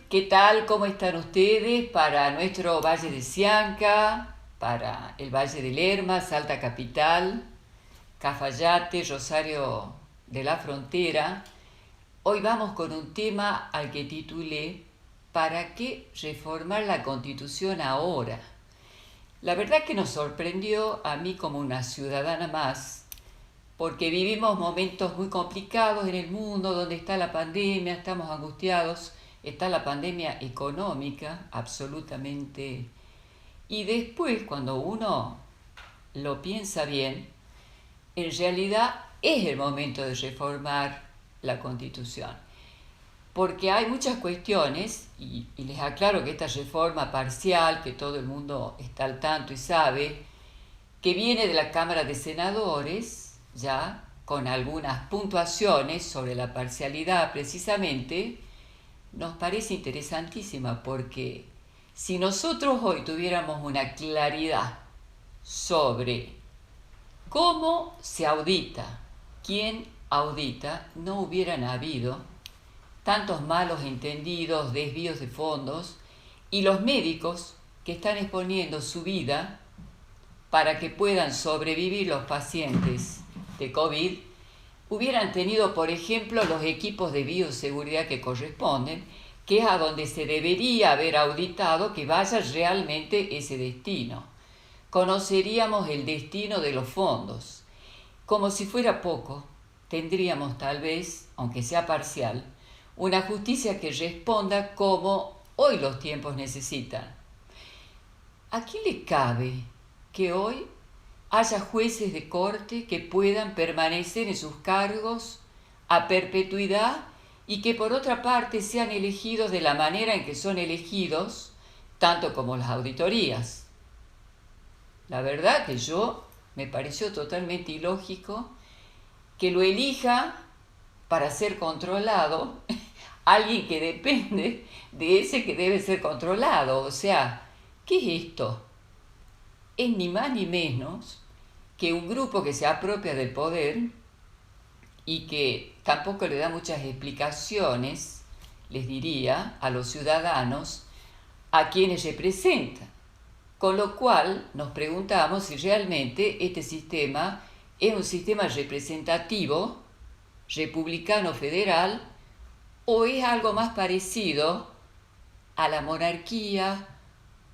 ¿Qué tal? ¿Cómo están ustedes para nuestro Valle de Sianca, para el Valle de Lerma, Salta Capital, Cafayate, Rosario de la Frontera? Hoy vamos con un tema al que titulé ¿Para qué reformar la Constitución ahora? La verdad que nos sorprendió a mí como una ciudadana más, porque vivimos momentos muy complicados en el mundo, donde está la pandemia, estamos angustiados, está la pandemia económica, absolutamente. Y después, cuando uno lo piensa bien, en realidad es el momento de reformar la Constitución. Porque hay muchas cuestiones, y les aclaro que esta reforma parcial, que todo el mundo está al tanto y sabe, que viene de la Cámara de Senadores, ya con algunas puntuaciones sobre la parcialidad precisamente, nos parece interesantísima porque si nosotros hoy tuviéramos una claridad sobre cómo se audita, quién audita, no hubieran habido tantos malos entendidos, desvíos de fondos y los médicos que están exponiendo su vida para que puedan sobrevivir los pacientes de COVID, hubieran tenido, por ejemplo, los equipos de bioseguridad que corresponden, que es a donde se debería haber auditado que vaya realmente ese destino. Conoceríamos el destino de los fondos. Como si fuera poco, tendríamos tal vez, aunque sea parcial, una justicia que responda como hoy los tiempos necesitan. ¿A quién le cabe que hoy haya jueces de corte que puedan permanecer en sus cargos a perpetuidad y que por otra parte sean elegidos de la manera en que son elegidos, tanto como las auditorías? La verdad que me pareció totalmente ilógico que lo elija para ser controlado alguien que depende de ese que debe ser controlado. O sea, ¿qué es esto? Es ni más ni menos que un grupo que se apropia del poder y que tampoco le da muchas explicaciones, les diría, a los ciudadanos a quienes representa. Con lo cual nos preguntamos si realmente este sistema es un sistema representativo, republicano federal, o es algo más parecido a la monarquía.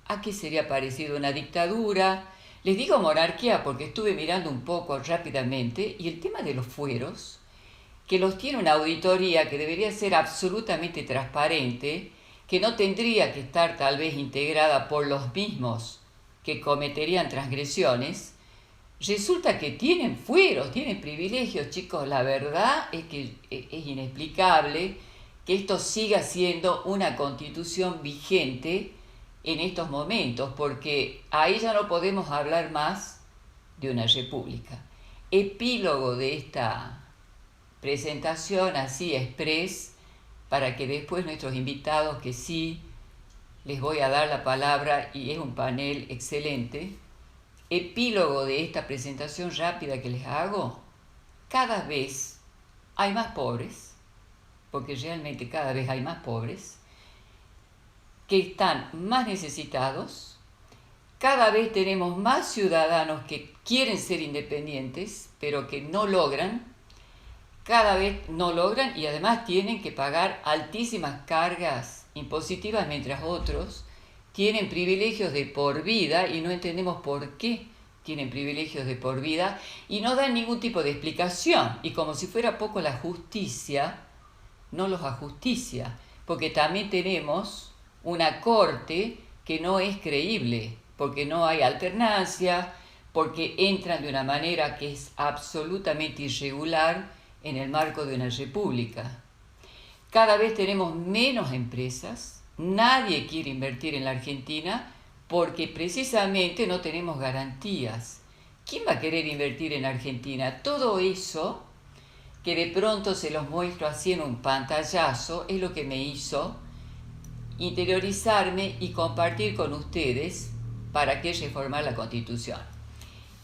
¿A qué sería parecido? ¿Una dictadura? Les digo monarquía porque estuve mirando un poco rápidamente y el tema de los fueros, que los tiene una auditoría que debería ser absolutamente transparente, que no tendría que estar tal vez integrada por los mismos que cometerían transgresiones, resulta que tienen fueros, tienen privilegios, chicos. La verdad es que es inexplicable que esto siga siendo una constitución vigente en estos momentos, porque ahí ya no podemos hablar más de una república. Epílogo de esta presentación así express, para que después nuestros invitados, que sí les voy a dar la palabra y es un panel excelente, epílogo de esta presentación rápida que les hago: cada vez hay más pobres, porque realmente cada vez hay más pobres, que están más necesitados, cada vez tenemos más ciudadanos que quieren ser independientes, pero que no logran, cada vez no logran y además tienen que pagar altísimas cargas impositivas, mientras otros tienen privilegios de por vida y no entendemos por qué tienen privilegios de por vida y no dan ningún tipo de explicación. Y como si fuera poco, la justicia no los ajusticia, porque también tenemos una corte que no es creíble, porque no hay alternancia, porque entran de una manera que es absolutamente irregular en el marco de una república. Cada vez tenemos menos empresas, nadie quiere invertir en la Argentina porque precisamente no tenemos garantías. ¿Quién va a querer invertir en Argentina? Todo eso que de pronto se los muestro así en un pantallazo es lo que me hizo interiorizarme y compartir con ustedes para qué reformar la Constitución.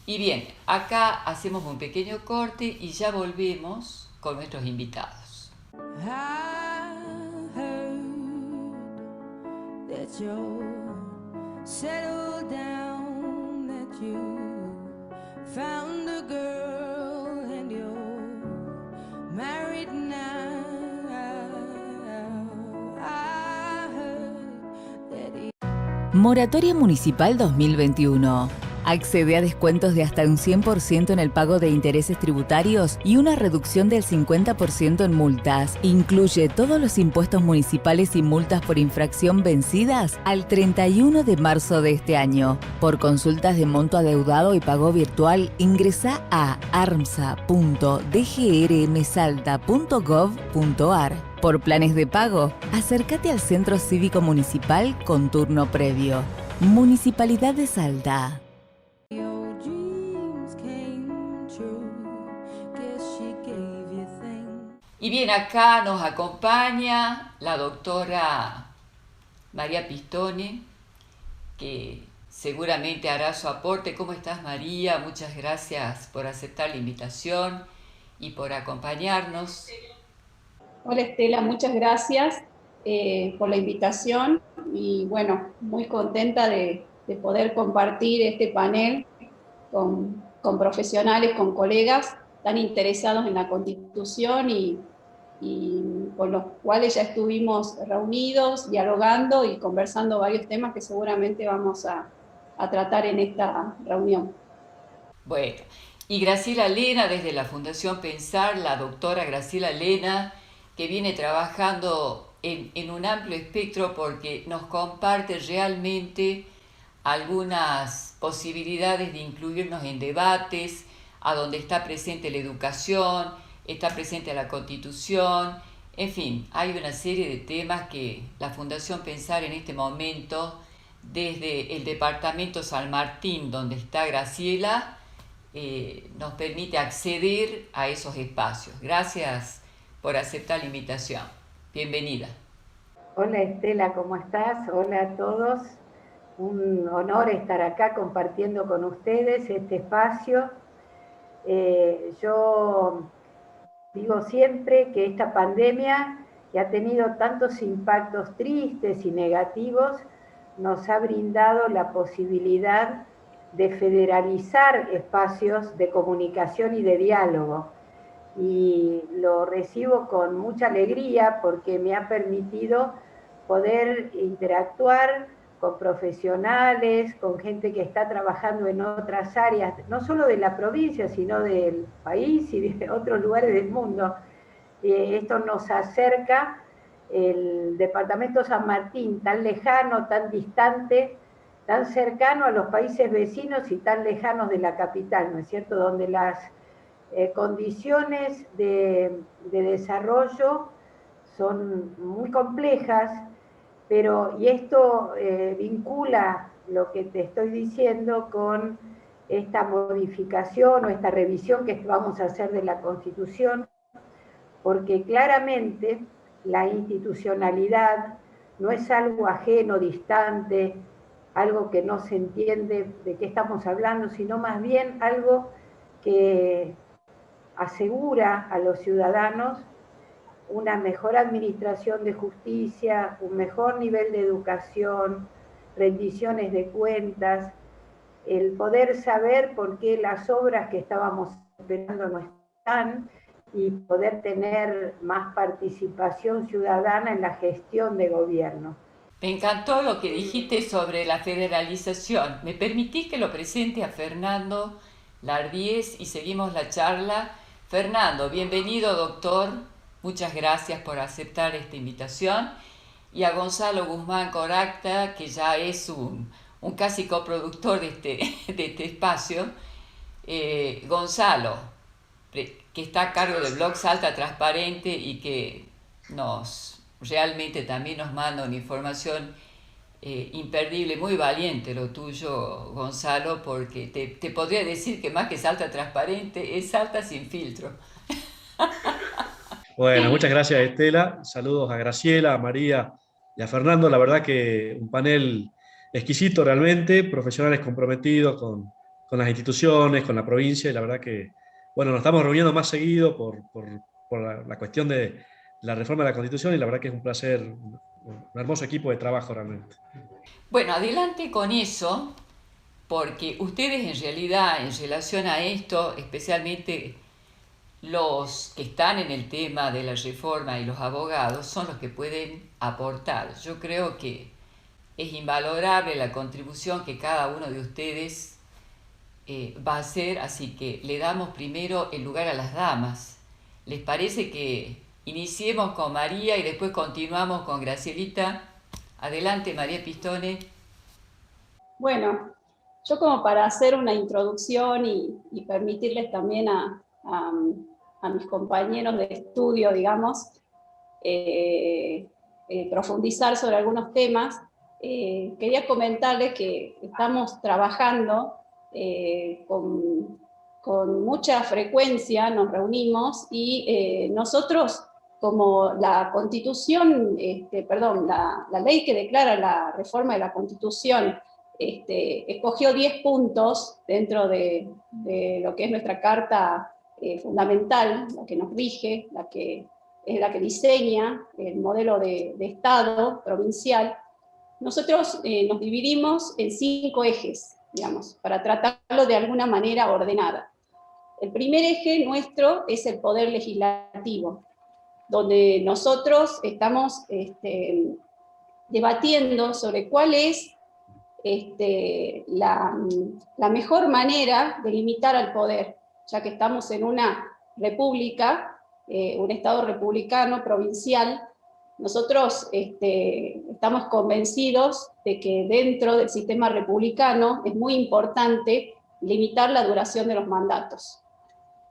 Y bien, acá hacemos un pequeño corte y ya volvemos con nuestros invitados. I heard that you're settled down, that you found a girl and you're married now. I heard that Moratoria Municipal 2021. Accede a descuentos de hasta un 100% en el pago de intereses tributarios y una reducción del 50% en multas. Incluye todos los impuestos municipales y multas por infracción vencidas al 31 de marzo de este año. Por consultas de monto adeudado y pago virtual, ingresa a armsa.dgrmsalta.gov.ar. Por planes de pago, acércate al Centro Cívico Municipal con turno previo. Municipalidad de Salta. your dreams came true. Guess she gave you things. Y bien, acá nos acompaña la doctora María Pistone, que seguramente hará su aporte. ¿Cómo estás, María? Muchas gracias por aceptar la invitación y por acompañarnos. Hola Estela, muchas gracias por la invitación y bueno, muy contenta de poder compartir este panel con profesionales, con colegas tan interesados en la Constitución y con los cuales ya estuvimos reunidos, dialogando y conversando varios temas que seguramente vamos a tratar en esta reunión. Bueno, y Graciela Lena desde la Fundación Pensar, la doctora Graciela Lena, que viene trabajando en un amplio espectro porque nos comparte realmente algunas posibilidades de incluirnos en debates, a donde está presente la educación, está presente la Constitución, en fin, hay una serie de temas que la Fundación Pensar en este momento, desde el departamento San Martín, donde está Graciela, nos permite acceder a esos espacios. Gracias por aceptar la invitación. Bienvenida. Hola Estela, ¿cómo estás? Hola a todos. Un honor estar acá compartiendo con ustedes este espacio. Yo digo siempre que esta pandemia, que ha tenido tantos impactos tristes y negativos, nos ha brindado la posibilidad de federalizar espacios de comunicación y de diálogo. Y lo recibo con mucha alegría porque me ha permitido poder interactuar con profesionales, con gente que está trabajando en otras áreas, no solo de la provincia, sino del país y de otros lugares del mundo. Esto nos acerca el departamento San Martín, tan lejano, tan distante, tan cercano a los países vecinos y tan lejanos de la capital, ¿no es cierto?, donde las condiciones de desarrollo son muy complejas, y esto vincula lo que te estoy diciendo con esta modificación o esta revisión que vamos a hacer de la Constitución, porque claramente la institucionalidad no es algo ajeno, distante, algo que no se entiende de qué estamos hablando, sino más bien algo que asegura a los ciudadanos una mejor administración de justicia, un mejor nivel de educación, rendiciones de cuentas, el poder saber por qué las obras que estábamos esperando no están y poder tener más participación ciudadana en la gestión de gobierno. Me encantó lo que dijiste sobre la federalización. ¿Me permitís que lo presente a Fernando Lardíez y seguimos la charla? Fernando, bienvenido, doctor. Muchas gracias por aceptar esta invitación. Y a Gonzalo Guzmán Coracta, que ya es un casi coproductor de este espacio. Gonzalo, que está a cargo del blog Salta Transparente y que realmente también nos manda una información imperdible, muy valiente lo tuyo, Gonzalo, porque te podría decir que más que Salta Transparente es Salta sin filtro. Bueno, muchas gracias Estela, saludos a Graciela, a María y a Fernando, la verdad que un panel exquisito realmente, profesionales comprometidos con las instituciones, con la provincia, y la verdad que, bueno, nos estamos reuniendo más seguido por la cuestión de la reforma de la Constitución, y la verdad que es un placer un hermoso equipo de trabajo realmente. Bueno, adelante con eso, porque ustedes en realidad, en relación a esto, especialmente los que están en el tema de la reforma y los abogados, son los que pueden aportar. Yo creo que es invalorable la contribución que cada uno de ustedes va a hacer, así que le damos primero el lugar a las damas. ¿Les parece que iniciemos con María y después continuamos con Gracielita? Adelante, María Pistone. Bueno, yo como para hacer una introducción y permitirles también a mis compañeros de estudio, digamos, profundizar sobre algunos temas, quería comentarles que estamos trabajando con mucha frecuencia, nos reunimos y nosotros, como la Constitución, la ley que declara la reforma de la Constitución, escogió 10 puntos dentro de lo que es nuestra Carta fundamental, la que nos rige, es la que diseña el modelo de Estado provincial. Nosotros nos dividimos en 5 ejes, digamos, para tratarlo de alguna manera ordenada. El primer eje nuestro es el poder legislativo, donde nosotros estamos debatiendo sobre cuál es la mejor manera de limitar al poder, ya que estamos en una república, un Estado republicano, provincial. Nosotros estamos convencidos de que dentro del sistema republicano es muy importante limitar la duración de los mandatos.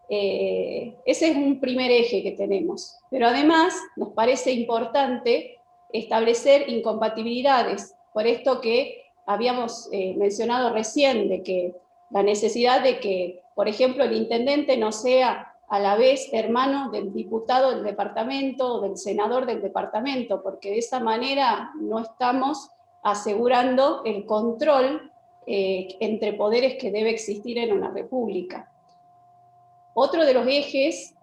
Ese es un primer eje que tenemos, pero además nos parece importante establecer incompatibilidades, por esto que habíamos mencionado recién, de que la necesidad de que, por ejemplo, el intendente no sea a la vez hermano del diputado del departamento o del senador del departamento, porque de esa manera no estamos asegurando el control entre poderes que debe existir en una república. Otro de los ejes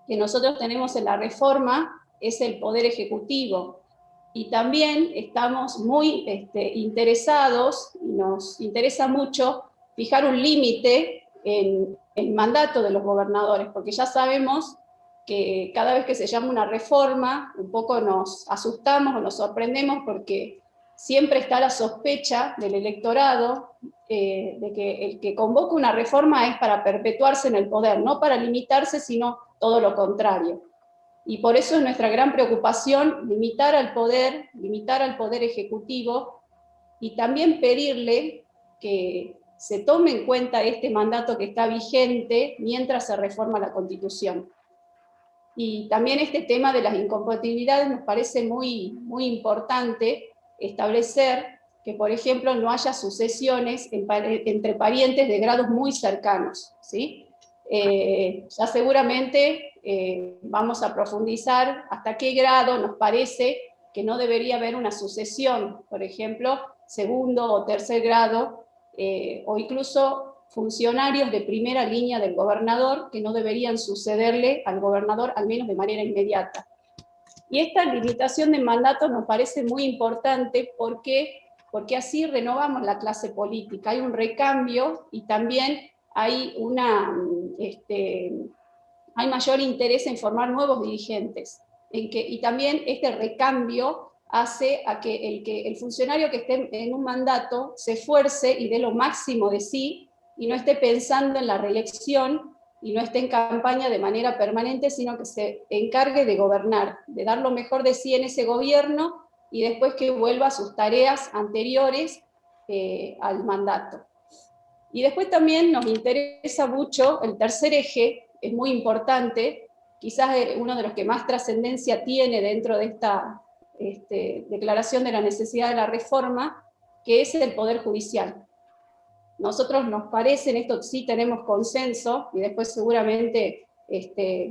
que nosotros tenemos en la reforma es el poder ejecutivo, y también estamos muy interesados, y nos interesa mucho fijar un límite en el mandato de los gobernadores, porque ya sabemos que cada vez que se llama una reforma, un poco nos asustamos o nos sorprendemos, porque siempre está la sospecha del electorado de que el que convoca una reforma es para perpetuarse en el poder, no para limitarse, sino todo lo contrario. Y por eso es nuestra gran preocupación limitar al poder ejecutivo, y también pedirle que se tome en cuenta este mandato que está vigente mientras se reforma la Constitución. Y también este tema de las incompatibilidades nos parece muy, muy importante establecer que, por ejemplo, no haya sucesiones entre parientes de grados muy cercanos, ¿sí? Ya seguramente vamos a profundizar hasta qué grado nos parece que no debería haber una sucesión, por ejemplo, segundo o tercer grado, o incluso funcionarios de primera línea del gobernador que no deberían sucederle al gobernador, al menos de manera inmediata. Y esta limitación de mandatos nos parece muy importante porque así renovamos la clase política, hay un recambio y también hay hay mayor interés en formar nuevos dirigentes, y también este recambio hace a que el funcionario que esté en un mandato se esfuerce y dé lo máximo de sí, y no esté pensando en la reelección, y no esté en campaña de manera permanente, sino que se encargue de gobernar, de dar lo mejor de sí en ese gobierno, y después que vuelva a sus tareas anteriores al mandato. Y después también nos interesa mucho el tercer eje, es muy importante, quizás uno de los que más trascendencia tiene dentro de esta declaración de la necesidad de la reforma, que es el Poder Judicial. Nosotros nos parece, en esto sí tenemos consenso, y después seguramente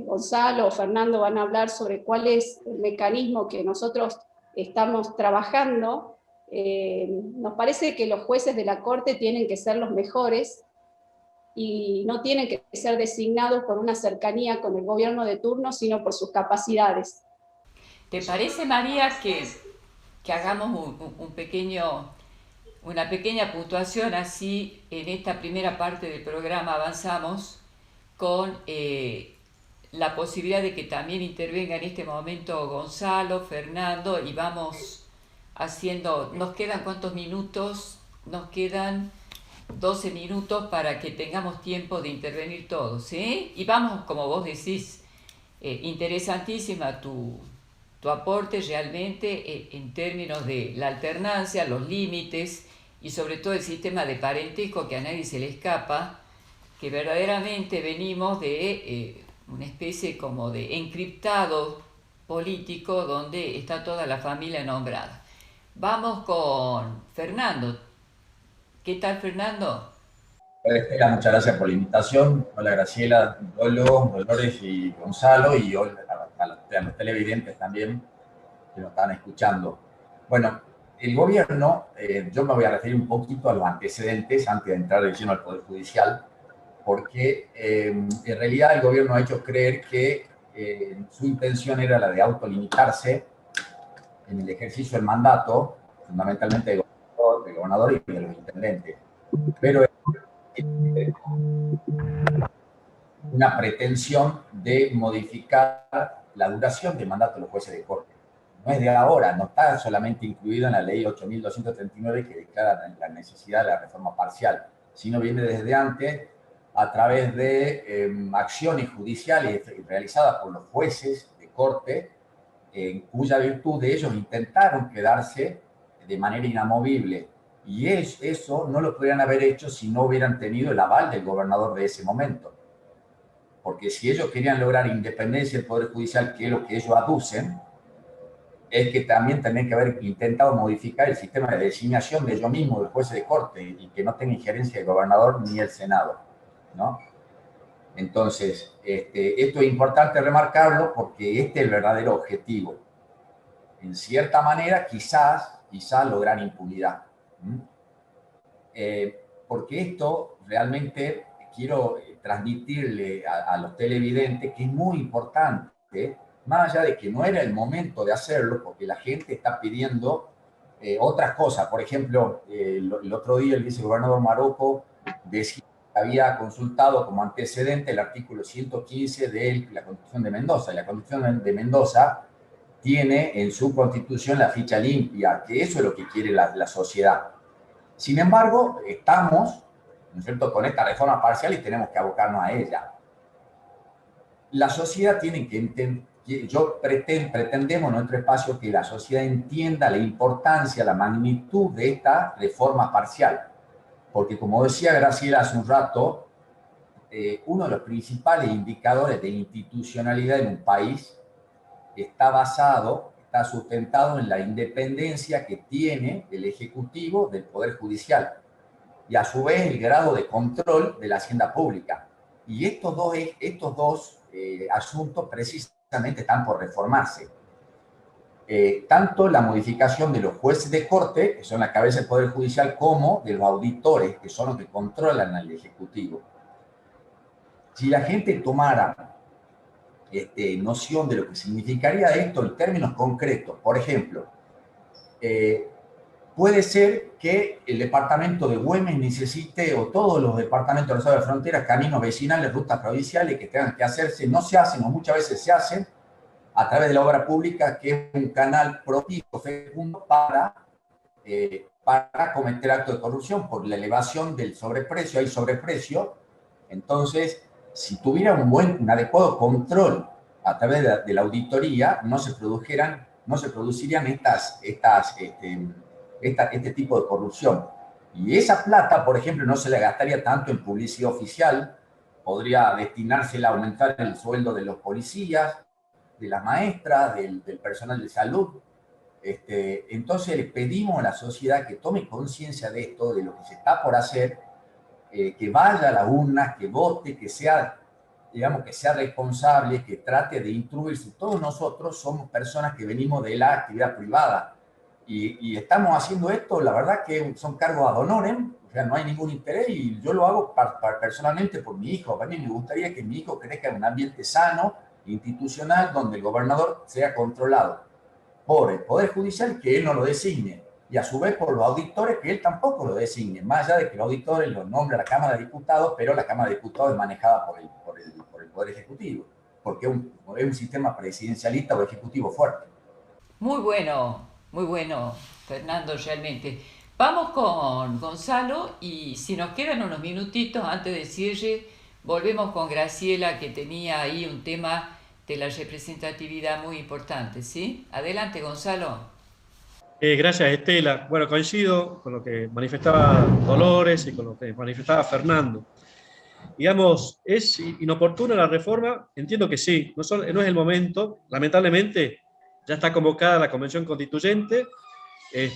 Gonzalo o Fernando van a hablar sobre cuál es el mecanismo que nosotros estamos trabajando. Nos parece que los jueces de la Corte tienen que ser los mejores, y no tienen que ser designados por una cercanía con el gobierno de turno, sino por sus capacidades. ¿Te parece, María, que que hagamos una pequeña puntuación, así en esta primera parte del programa avanzamos con la posibilidad de que también intervenga en este momento Gonzalo, Fernando, y vamos haciendo, ¿nos quedan cuántos minutos? Nos quedan 12 minutos para que tengamos tiempo de intervenir todos, ¿sí? Y vamos, como vos decís, interesantísima tu aporte realmente en términos de la alternancia, los límites y sobre todo el sistema de parentesco que a nadie se le escapa, que verdaderamente venimos de una especie como de encriptado político donde está toda la familia nombrada. Vamos con Fernando. ¿Qué tal, Fernando? Hola Estela, muchas gracias por la invitación. Hola Graciela, Lolo, Dolores y Gonzalo, y hola a los televidentes también que nos están escuchando. Bueno, el gobierno, yo me voy a referir un poquito a los antecedentes antes de entrar de lleno al Poder Judicial, porque en realidad el gobierno ha hecho creer que su intención era la de autolimitarse en el ejercicio del mandato, fundamentalmente del gobernador y de los intendentes. Pero una pretensión de modificar la duración del mandato de los jueces de corte. No es de ahora, no está solamente incluido en la ley 8.239 que declara la necesidad de la reforma parcial, sino viene desde antes a través de acciones judiciales realizadas por los jueces de corte, en cuya virtud de ellos intentaron quedarse de manera inamovible. Y eso no lo podrían haber hecho si no hubieran tenido el aval del gobernador de ese momento. Porque si ellos querían lograr independencia del Poder Judicial, que es lo que ellos aducen, es que también tenían que haber intentado modificar el sistema de designación de ellos mismos, del juez de corte, y que no tenga injerencia el gobernador ni el Senado, ¿no? Entonces, esto es importante remarcarlo porque este es el verdadero objetivo. En cierta manera, quizás lograr impunidad. Porque esto realmente quiero transmitirle a los televidentes que es muy importante, más allá de que no era el momento de hacerlo, porque la gente está pidiendo otras cosas. Por ejemplo, el otro día el vicegobernador Marocco decía que había consultado como antecedente el artículo 115 de la Constitución de Mendoza. Y la Constitución de Mendoza tiene en su Constitución la ficha limpia, que eso es lo que quiere la sociedad. Sin embargo, estamos, ¿no es cierto?, con esta reforma parcial y tenemos que abocarnos a ella. La sociedad tiene que entender, pretendemos en nuestro espacio que la sociedad entienda la importancia, la magnitud de esta reforma parcial. Porque como decía Graciela hace un rato, uno de los principales indicadores de institucionalidad en un país está sustentado en la independencia que tiene el Ejecutivo del Poder Judicial y a su vez el grado de control de la hacienda pública. Y estos dos asuntos precisamente están por reformarse. Tanto la modificación de los jueces de corte, que son la cabeza del Poder Judicial, como de los auditores, que son los que controlan al Ejecutivo. Si la gente tomara noción de lo que significaría esto en términos concretos, por ejemplo, puede ser que el departamento de Güemes necesite, o todos los departamentos de los estados de frontera, caminos vecinales, rutas provinciales que tengan que hacerse, no se hacen o muchas veces se hacen a través de la obra pública, que es un canal propicio, fecundo para cometer actos de corrupción por la elevación del sobreprecio. Hay sobreprecio, entonces si tuviera un adecuado control a través de la auditoría, no se producirían este tipo de corrupción. Y esa plata, por ejemplo, no se la gastaría tanto en publicidad oficial, podría destinársela a aumentar el sueldo de los policías, de las maestras, del personal de salud. Entonces le pedimos a la sociedad que tome conciencia de esto, de lo que se está por hacer, que vaya a las urnas, que vote, que sea responsable, que trate de instruirse. Todos nosotros somos personas que venimos de la actividad privada y estamos haciendo esto, la verdad que son cargos ad honorem, o sea, no hay ningún interés, y yo lo hago personalmente por mi hijo. A mí me gustaría que mi hijo crezca en un ambiente sano, institucional, donde el gobernador sea controlado. por el Poder Judicial que él no lo designe, y a su vez por los auditores que él tampoco lo designe, más allá de que los auditores los nombra la Cámara de Diputados, pero la Cámara de Diputados es manejada por el Poder Ejecutivo, porque es un sistema presidencialista o ejecutivo fuerte. Muy bueno, Fernando, realmente. Vamos con Gonzalo y si nos quedan unos minutitos antes de cierre, volvemos con Graciela, que tenía ahí un tema de la representatividad muy importante, ¿sí? Adelante, Gonzalo. Gracias, Estela. Bueno, coincido con lo que manifestaba Dolores y con lo que manifestaba Fernando. Digamos, ¿es inoportuna la reforma? Entiendo que sí, no es el momento. Lamentablemente, ya está convocada la Convención Constituyente y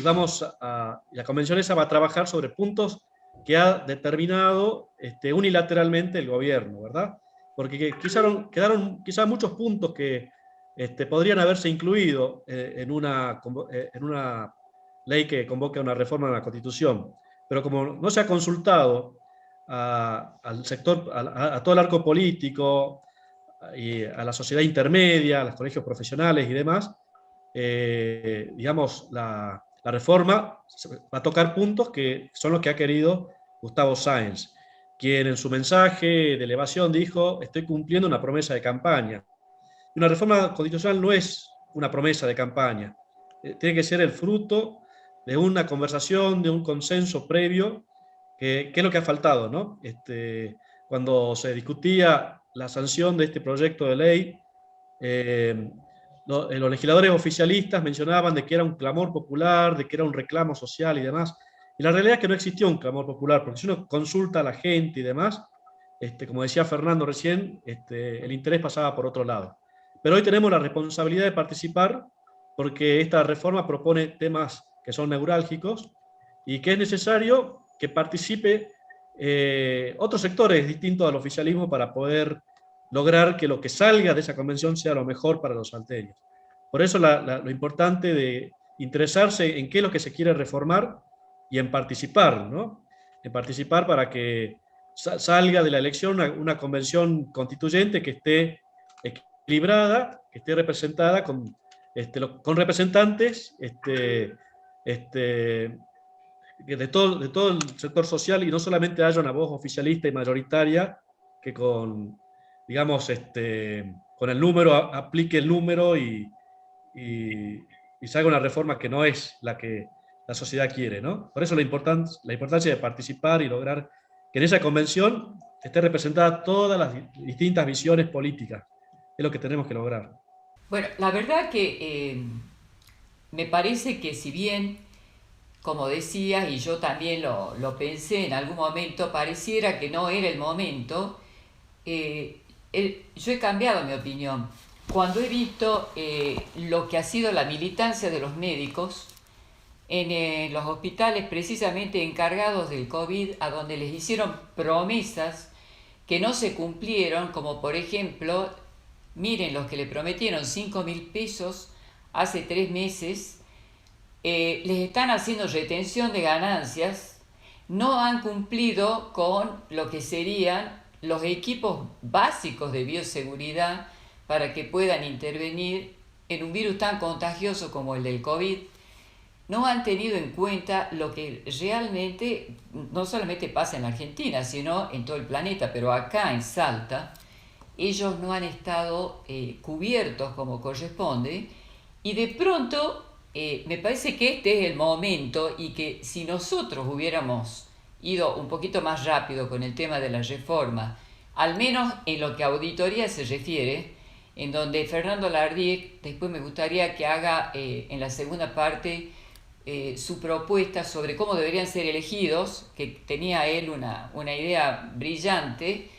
la Convención esa va a trabajar sobre puntos que ha determinado unilateralmente el gobierno, ¿verdad? Porque quedaron quizás muchos puntos que podrían haberse incluido en una ley que convoque a una reforma de la Constitución, pero como no se ha consultado al sector, a todo el arco político, y a la sociedad intermedia, a los colegios profesionales y demás, digamos, la reforma va a tocar puntos que son los que ha querido Gustavo Sáenz, quien en su mensaje de elevación dijo: estoy cumpliendo una promesa de campaña. Una reforma constitucional no es una promesa de campaña, tiene que ser el fruto de una conversación, de un consenso previo, que es lo que ha faltado, ¿no? Cuando se discutía la sanción de este proyecto de ley, los legisladores oficialistas mencionaban de que era un clamor popular, de que era un reclamo social y demás, y la realidad es que no existió un clamor popular, porque si uno consulta a la gente y demás, como decía Fernando recién, el interés pasaba por otro lado. Pero hoy tenemos la responsabilidad de participar, porque esta reforma propone temas que son neurálgicos y que es necesario que participe otros sectores distintos al oficialismo para poder lograr que lo que salga de esa convención sea lo mejor para los salteños. Por eso lo importante de interesarse en qué es lo que se quiere reformar y en participar, ¿no? En participar para que salga de la elección una convención constituyente que esté equilibrada, que esté representada con representantes de todo el sector social, y no solamente haya una voz oficialista y mayoritaria que con el número aplique el número y salga una reforma que no es la que la sociedad quiere, ¿no? Por eso la importancia de participar y lograr que en esa convención esté representada todas las distintas visiones políticas. Es lo que tenemos que lograr. Bueno, la verdad que me parece que si bien, como decías, y yo también lo pensé en algún momento, pareciera que no era el momento, yo he cambiado mi opinión. Cuando he visto lo que ha sido la militancia de los médicos en los hospitales precisamente encargados del COVID, a donde les hicieron promesas que no se cumplieron, como por ejemplo, miren, los que le prometieron 5.000 pesos hace 3 meses, les están haciendo retención de ganancias, no han cumplido con lo que serían los equipos básicos de bioseguridad para que puedan intervenir en un virus tan contagioso como el del COVID. No han tenido en cuenta lo que realmente no solamente pasa en Argentina, sino en todo el planeta, pero acá en Salta ellos no han estado cubiertos como corresponde, y de pronto me parece que este es el momento, y que si nosotros hubiéramos ido un poquito más rápido con el tema de la reforma, al menos en lo que a auditoría se refiere, en donde Fernando Lardiek después me gustaría que haga en la segunda parte su propuesta sobre cómo deberían ser elegidos, que tenía él una idea brillante,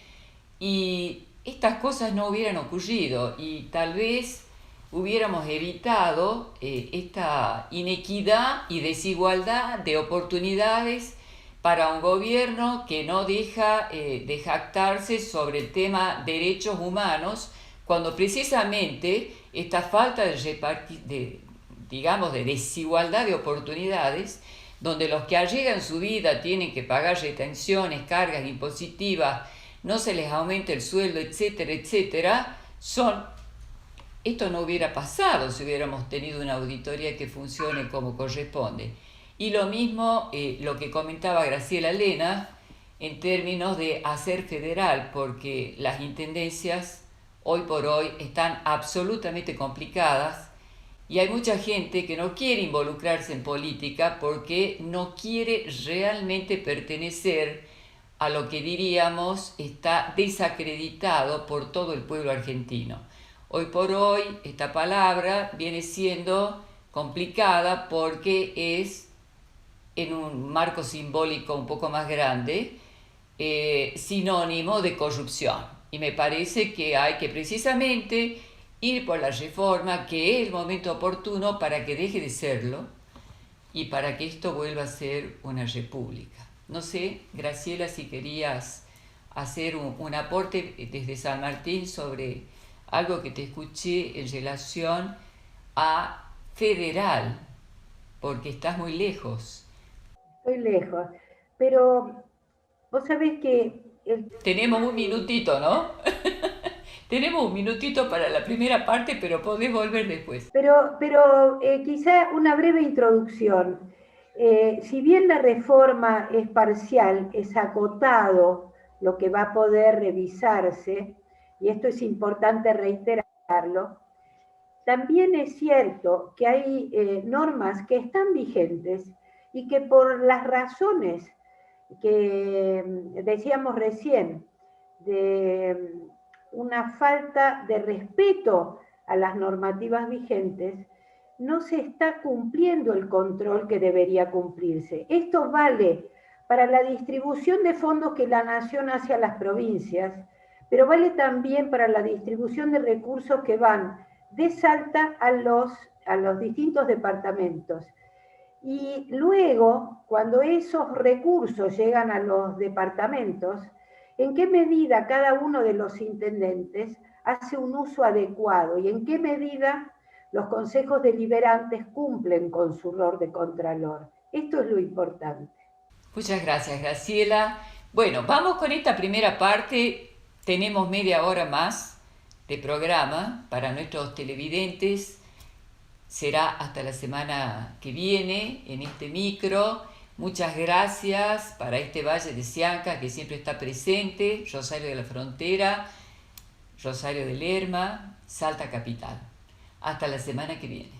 y estas cosas no hubieran ocurrido y tal vez hubiéramos evitado esta inequidad y desigualdad de oportunidades para un gobierno que no deja de jactarse sobre el tema derechos humanos, cuando precisamente esta falta de desigualdad de oportunidades, donde los que arriesgan su vida tienen que pagar retenciones, cargas impositivas, no se les aumenta el sueldo, etcétera, etcétera, son esto no hubiera pasado si hubiéramos tenido una auditoría que funcione como corresponde. Y lo mismo lo que comentaba Graciela Lena en términos de hacer federal, porque las intendencias hoy por hoy están absolutamente complicadas y hay mucha gente que no quiere involucrarse en política porque no quiere realmente pertenecer a lo que diríamos está desacreditado por todo el pueblo argentino. Hoy por hoy esta palabra viene siendo complicada porque es, en un marco simbólico un poco más grande, sinónimo de corrupción. Y me parece que hay que precisamente ir por la reforma, que es el momento oportuno para que deje de serlo y para que esto vuelva a ser una república. No sé, Graciela, si querías hacer un aporte desde San Martín sobre algo que te escuché en relación a federal, porque estás muy lejos. Estoy lejos, pero vos sabés que... Tenemos un minutito, ¿no? Tenemos un minutito para la primera parte, pero podés volver después. Pero quizá una breve introducción. Si bien la reforma es parcial, es acotado lo que va a poder revisarse, y esto es importante reiterarlo, también es cierto que hay normas que están vigentes y que por las razones que decíamos recién, de una falta de respeto a las normativas vigentes, no se está cumpliendo el control que debería cumplirse. Esto vale para la distribución de fondos que la nación hace a las provincias, pero vale también para la distribución de recursos que van de Salta a los distintos departamentos. Y luego, cuando esos recursos llegan a los departamentos, ¿en qué medida cada uno de los intendentes hace un uso adecuado? ¿Y en qué medida los consejos deliberantes cumplen con su rol de contralor? Esto es lo importante. Muchas gracias, Graciela. Bueno, vamos con esta primera parte. Tenemos media hora más de programa para nuestros televidentes. Será hasta la semana que viene en este micro. Muchas gracias para este Valle de Sianca que siempre está presente, Rosario de la Frontera, Rosario de Lerma, Salta Capital. Hasta la semana que viene.